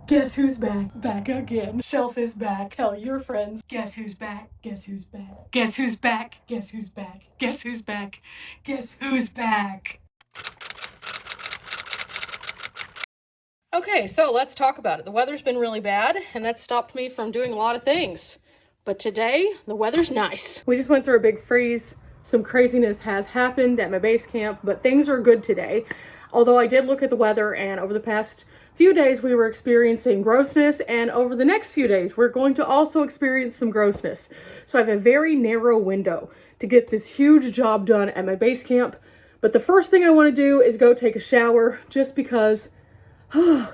Guess who's back? Back again. Shelf is back. Tell your friends. Guess who's back? Guess who's back? Guess who's back? Guess who's back? Guess who's back? Guess who's back? Okay, so let's talk about it. The weather's been really bad, and that stopped me from doing a lot of things. But today, the weather's nice. We just went through a big freeze. Some craziness has happened at my base camp, but things are good today. Although I did look at the weather, and over the past few days we were experiencing grossness, and over the next few days we're going to also experience some grossness. So I have a very narrow window to get this huge job done at my base camp. But the first thing I want to do is go take a shower, just because I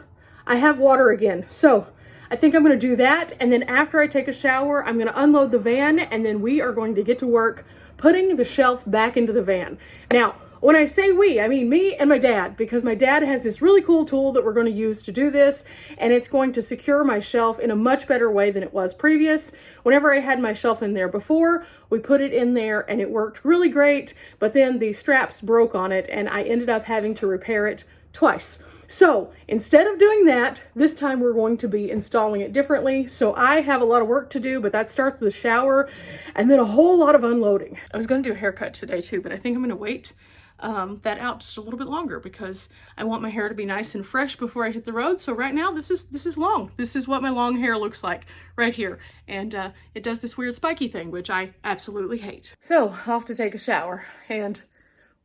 have water again. So I think I'm going to do that, and then after I take a shower, I'm going to unload the van, and then we are going to get to work putting the shelf back into the van. Now, when I say we, I mean me and my dad, because my dad has this really cool tool that we're going to use to do this, and it's going to secure my shelf in a much better way than it was previous. Whenever I had my shelf in there before, we put it in there and it worked really great, but then the straps broke on it and I ended up having to repair it twice. So instead of doing that, this time we're going to be installing it differently. So I have a lot of work to do, but that starts with a shower and then a whole lot of unloading. I was going to do a haircut today too, but I think I'm going to wait that out just a little bit longer because I want my hair to be nice and fresh before I hit the road. So right now this is long. This is what my long hair looks like right here. And it does this weird spiky thing, which I absolutely hate. So I'll have to take a shower, and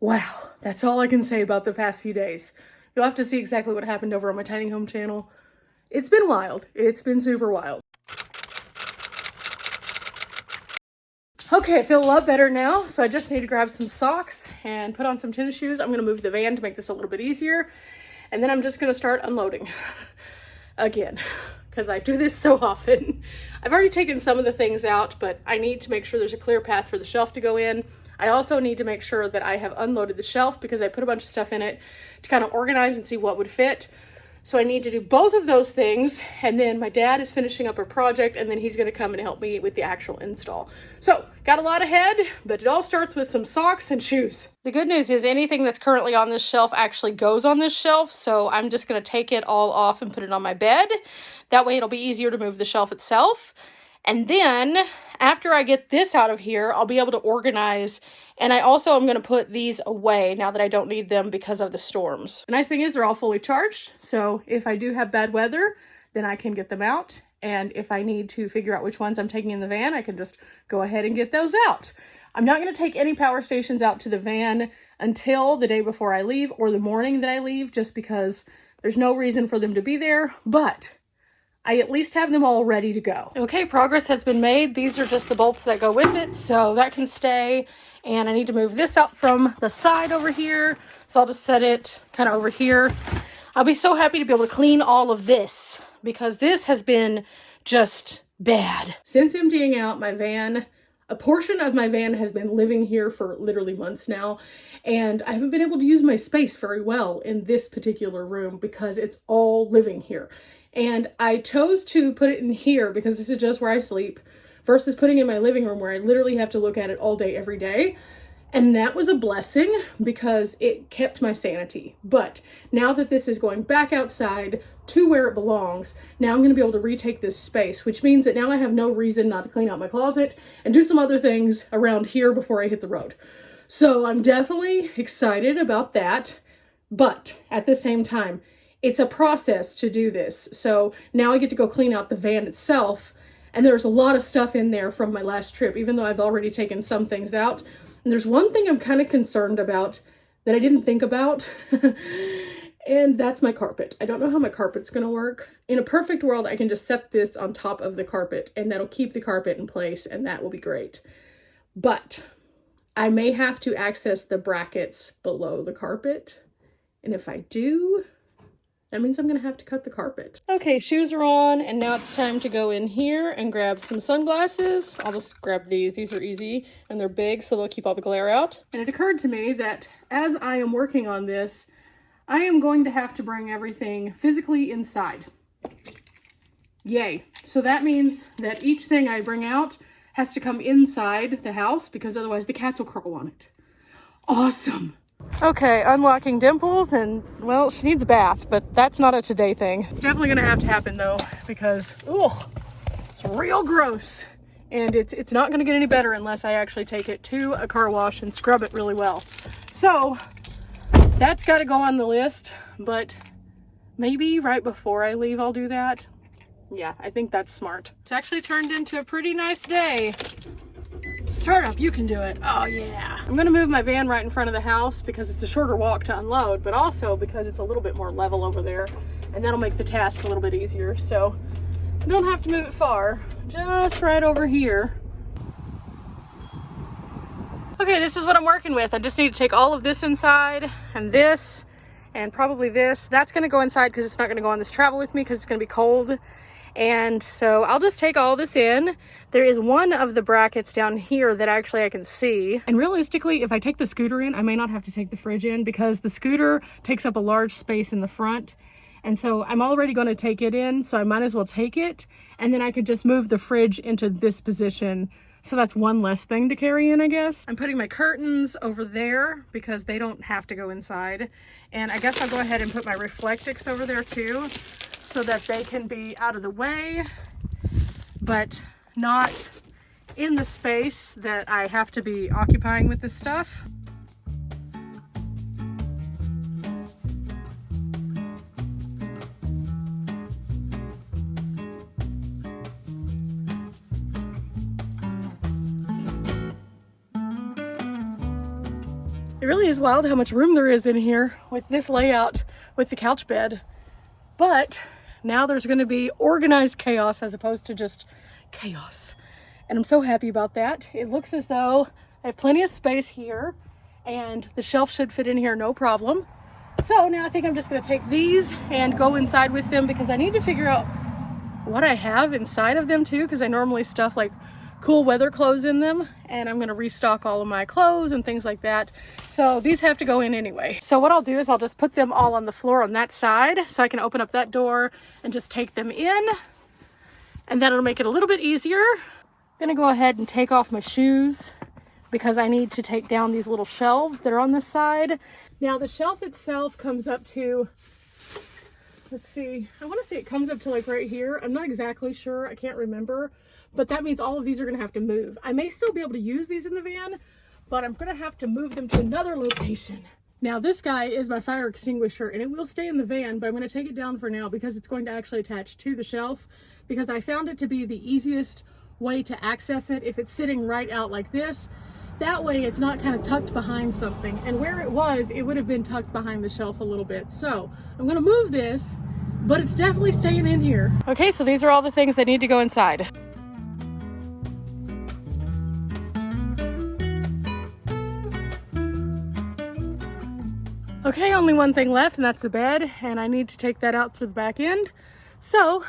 wow, that's all I can say about the past few days. You'll have to see exactly what happened over on my tiny home channel. It's been wild. It's been super wild. Okay, I feel a lot better now, so I just need to grab some socks and put on some tennis shoes. I'm going to move the van to make this a little bit easier, and then I'm just going to start unloading again, because I do this so often. I've already taken some of the things out, but I need to make sure there's a clear path for the shelf to go in. I also need to make sure that I have unloaded the shelf because I put a bunch of stuff in it to kind of organize and see what would fit. So I need to do both of those things, and then my dad is finishing up a project, and then he's going to come and help me with the actual install. So, got a lot ahead, but it all starts with some socks and shoes. The good news is anything that's currently on this shelf actually goes on this shelf, so I'm just going to take it all off and put it on my bed. That way it'll be easier to move the shelf itself. And then, after I get this out of here, I'll be able to organize, and I also am going to put these away now that I don't need them because of the storms. The nice thing is they're all fully charged, so if I do have bad weather, then I can get them out, and if I need to figure out which ones I'm taking in the van, I can just go ahead and get those out. I'm not going to take any power stations out to the van until the day before I leave or the morning that I leave, just because there's no reason for them to be there, but I at least have them all ready to go. Okay, progress has been made. These are just the bolts that go with it, so that can stay. And I need to move this out from the side over here, so I'll just set it kind of over here. I'll be so happy to be able to clean all of this because this has been just bad. Since emptying out my van, a portion of my van has been living here for literally months now, and I haven't been able to use my space very well in this particular room because it's all living here. And I chose to put it in here because this is just where I sleep versus putting it in my living room where I literally have to look at it all day, every day. And that was a blessing because it kept my sanity. But now that this is going back outside to where it belongs, now I'm going to be able to retake this space, which means that now I have no reason not to clean out my closet and do some other things around here before I hit the road. So I'm definitely excited about that. But at the same time, it's a process to do this. So now I get to go clean out the van itself. And there's a lot of stuff in there from my last trip, even though I've already taken some things out. And there's one thing I'm kind of concerned about that I didn't think about. And that's my carpet. I don't know how my carpet's going to work. In a perfect world, I can just set this on top of the carpet and that'll keep the carpet in place and that will be great. But I may have to access the brackets below the carpet. And if I do, that means I'm going to have to cut the carpet. Okay, shoes are on, and now it's time to go in here and grab some sunglasses. I'll just grab these. These are easy, and they're big, so they'll keep all the glare out. And it occurred to me that as I am working on this, I am going to have to bring everything physically inside. Yay. So that means that each thing I bring out has to come inside the house, because otherwise the cats will crawl on it. Awesome. Okay, unlocking Dimples, and well, she needs a bath, but that's not a today thing. It's definitely gonna have to happen though, because it's real gross. And it's not gonna get any better unless I actually take it to a car wash and scrub it really well. So that's gotta go on the list, but maybe right before I leave I'll do that. Yeah, I think that's smart. It's actually turned into a pretty nice day. Startup, you can do it. Oh yeah. I'm gonna move my van right in front of the house because it's a shorter walk to unload, but also because it's a little bit more level over there, and that'll make the task a little bit easier. So I don't have to move it far, just right over here. Okay, this is what I'm working with. I just need to take all of this inside, and probably this. That's gonna go inside because it's not gonna go on this travel with me because it's gonna be cold. And so I'll just take all this in. There is one of the brackets down here that actually I can see. And realistically, if I take the scooter in, I may not have to take the fridge in because the scooter takes up a large space in the front. And so I'm already going to take it in, so I might as well take it. And then I could just move the fridge into this position. So that's one less thing to carry in, I guess. I'm putting my curtains over there because they don't have to go inside. And I guess I'll go ahead and put my Reflectix over there too, so that they can be out of the way, but not in the space that I have to be occupying with this stuff. It really is wild how much room there is in here with this layout with the couch bed. But now there's going to be organized chaos as opposed to just chaos. And I'm so happy about that. It looks as though I have plenty of space here and the shelf should fit in here no problem. So now I think I'm just going to take these and go inside with them because I need to figure out what I have inside of them too, because I normally stuff like cool weather clothes in them, and I'm gonna restock all of my clothes and things like that. So these have to go in anyway. So what I'll do is I'll just put them all on the floor on that side so I can open up that door and just take them in, and that'll make it a little bit easier. I'm gonna go ahead and take off my shoes because I need to take down these little shelves that are on this side. Now the shelf itself comes up to, let's see, I want to say it comes up to like right here. I'm not exactly sure, I can't remember. But that means all of these are going to have to move. I may still be able to use these in the van, but I'm going to have to move them to another location. Now this guy is my fire extinguisher and it will stay in the van, but I'm going to take it down for now because it's going to actually attach to the shelf, because I found it to be the easiest way to access it if it's sitting right out like this. That way it's not kind of tucked behind something, and where it was, it would have been tucked behind the shelf a little bit. So I'm going to move this, but it's definitely staying in here. Okay, so these are all the things that need to go inside. Okay, only one thing left, and that's the bed, and I need to take that out through the back end. So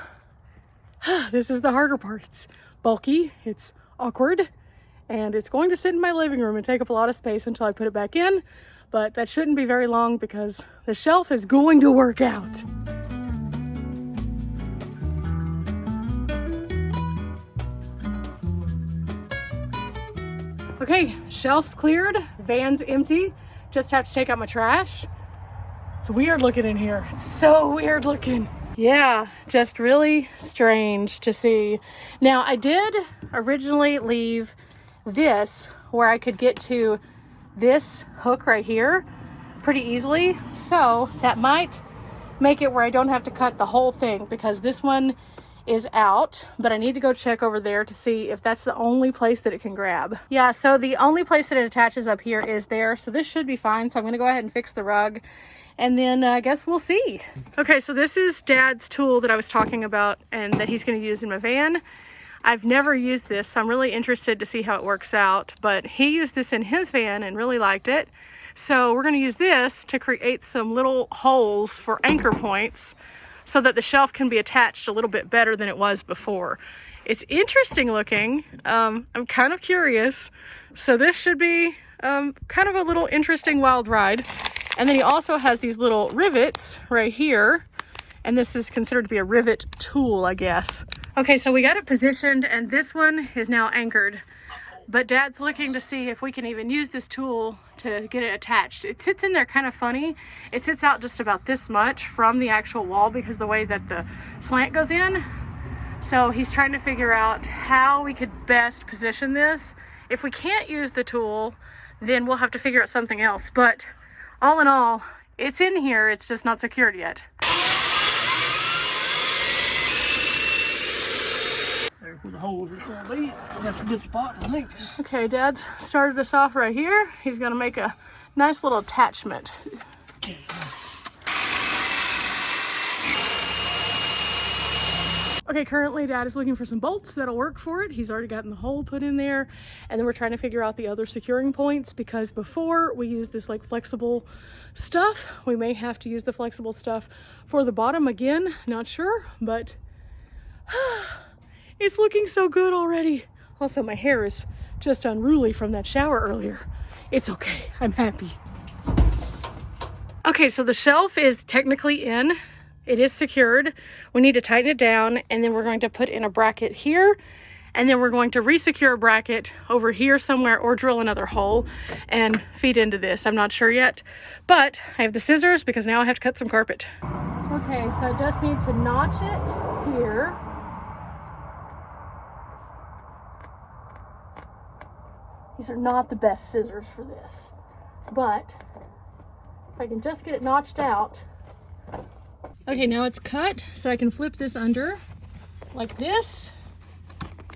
this is the harder part. It's bulky, it's awkward, and it's going to sit in my living room and take up a lot of space until I put it back in, but that shouldn't be very long because the shelf is going to work out. Okay, shelf's cleared, van's empty. Just have to take out my trash. It's weird looking in here. It's so weird looking. Yeah, just really strange to see. Now, I did originally leave this where I could get to this hook right here pretty easily. So that might make it where I don't have to cut the whole thing because this one is out, but I need to go check over there to see if that's the only place that it can grab. Yeah, so the only place that it attaches up here is there, so this should be fine. So I'm going to go ahead and fix the rug, and then I guess we'll see. Okay, so this is Dad's tool that I was talking about and that he's going to use in my van. I've never used this, so I'm really interested to see how it works out, but he used this in his van and really liked it. So we're going to use this to create some little holes for anchor points so that the shelf can be attached a little bit better than it was before. It's interesting looking. I'm kind of curious. So this should be kind of a little interesting wild ride. And then he also has these little rivets right here. And this is considered to be a rivet tool, I guess. Okay, so we got it positioned and this one is now anchored. But Dad's looking to see if we can even use this tool to get it attached. It sits in there kind of funny. It sits out just about this much from the actual wall because the way that the slant goes in. So he's trying to figure out how we could best position this. If we can't use the tool, then we'll have to figure out something else. But all in all, it's in here, it's just not secured yet. There's where the holes is gonna be. That's a good spot, I think. Okay, Dad's started us off right here. He's gonna make a nice little attachment. Okay, currently Dad is looking for some bolts that'll work for it. He's already gotten the hole put in there. And then we're trying to figure out the other securing points because before we use this like flexible stuff, we may have to use the flexible stuff for the bottom again. Not sure, but it's looking so good already. Also, my hair is just unruly from that shower earlier. It's okay, I'm happy. Okay, so the shelf is technically in. It is secured. We need to tighten it down, and then we're going to put in a bracket here, and then we're going to resecure a bracket over here somewhere or drill another hole and feed into this. I'm not sure yet, but I have the scissors because now I have to cut some carpet. Okay, so I just need to notch it here. These are not the best scissors for this, but if I can just get it notched out. Okay, now it's cut, so I can flip this under like this,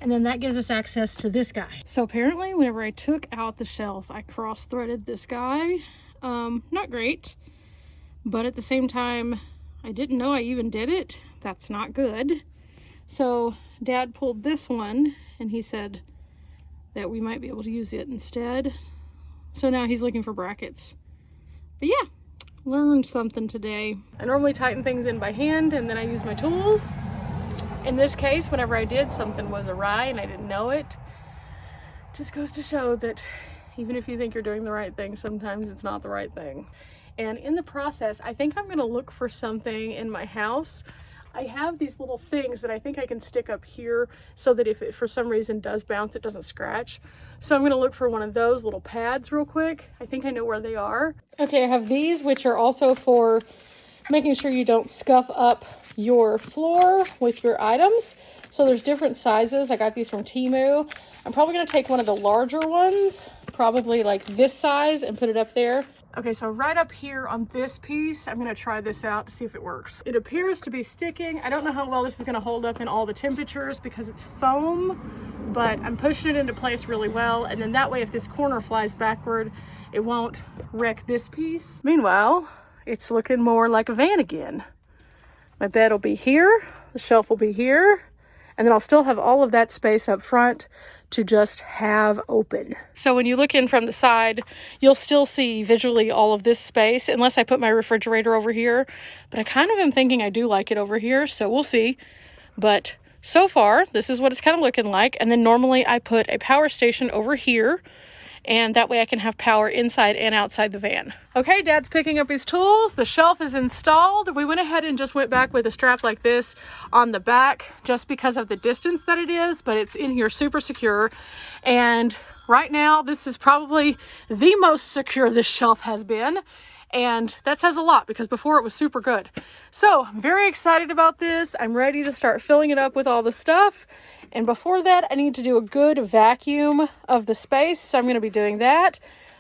and then that gives us access to this guy. So apparently, whenever I took out the shelf, I cross-threaded this guy. Not great, but at the same time, I didn't know I even did it. That's not good. So Dad pulled this one, and he said that we might be able to use it instead. So now he's looking for brackets. But yeah. Learned something today. I normally tighten things in by hand and then I use my tools. In this case, whenever I did, something was awry and I didn't know it. Just goes to show that even if you think you're doing the right thing, sometimes it's not the right thing. And in the process, I think I'm gonna look for something in my house. I have these little things that I think I can stick up here so that if it for some reason does bounce, it doesn't scratch. So I'm gonna look for one of those little pads real quick. I think I know where they are. Okay, I have these, which are also for making sure you don't scuff up your floor with your items. So there's different sizes. I got these from Temu. I'm probably gonna take one of the larger ones, probably like this size, and put it up there. Okay, so right up here on this piece, I'm gonna try this out to see if it works. It appears to be sticking. I don't know how well this is gonna hold up in all the temperatures because it's foam, but I'm pushing it into place really well. And then that way, if this corner flies backward, it won't wreck this piece. Meanwhile, it's looking more like a van again. My bed will be here, the shelf will be here, and then I'll still have all of that space up front to just have open. So when you look in from the side, you'll still see visually all of this space, unless I put my refrigerator over here. But I kind of am thinking I do like it over here, so we'll see. But so far, this is what it's kind of looking like. And then normally I put a power station over here, and that way I can have power inside and outside the van. Okay, Dad's picking up his tools. The shelf is installed. We went ahead and just went back with a strap like this on the back just because of the distance that it is, but it's in here super secure. And right now, this is probably the most secure this shelf has been. And that says a lot because before it was super good. So I'm very excited about this. I'm ready to start filling it up with all the stuff. And before that, I need to do a good vacuum of the space. So I'm going to be doing that.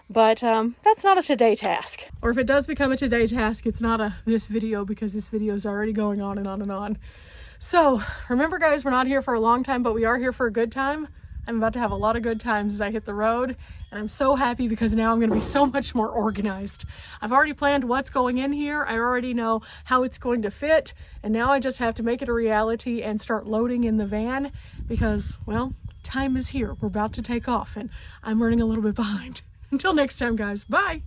But that's not a today task. Or if it does become a today task, it's not this video because this video is already going on and on and on. So remember guys, we're not here for a long time, but we are here for a good time. I'm about to have a lot of good times as I hit the road, and I'm so happy because now I'm going to be so much more organized. I've already planned what's going in here. I already know how it's going to fit, and now I just have to make it a reality and start loading in the van because, well, time is here. We're about to take off, and I'm running a little bit behind. Until next time, guys. Bye!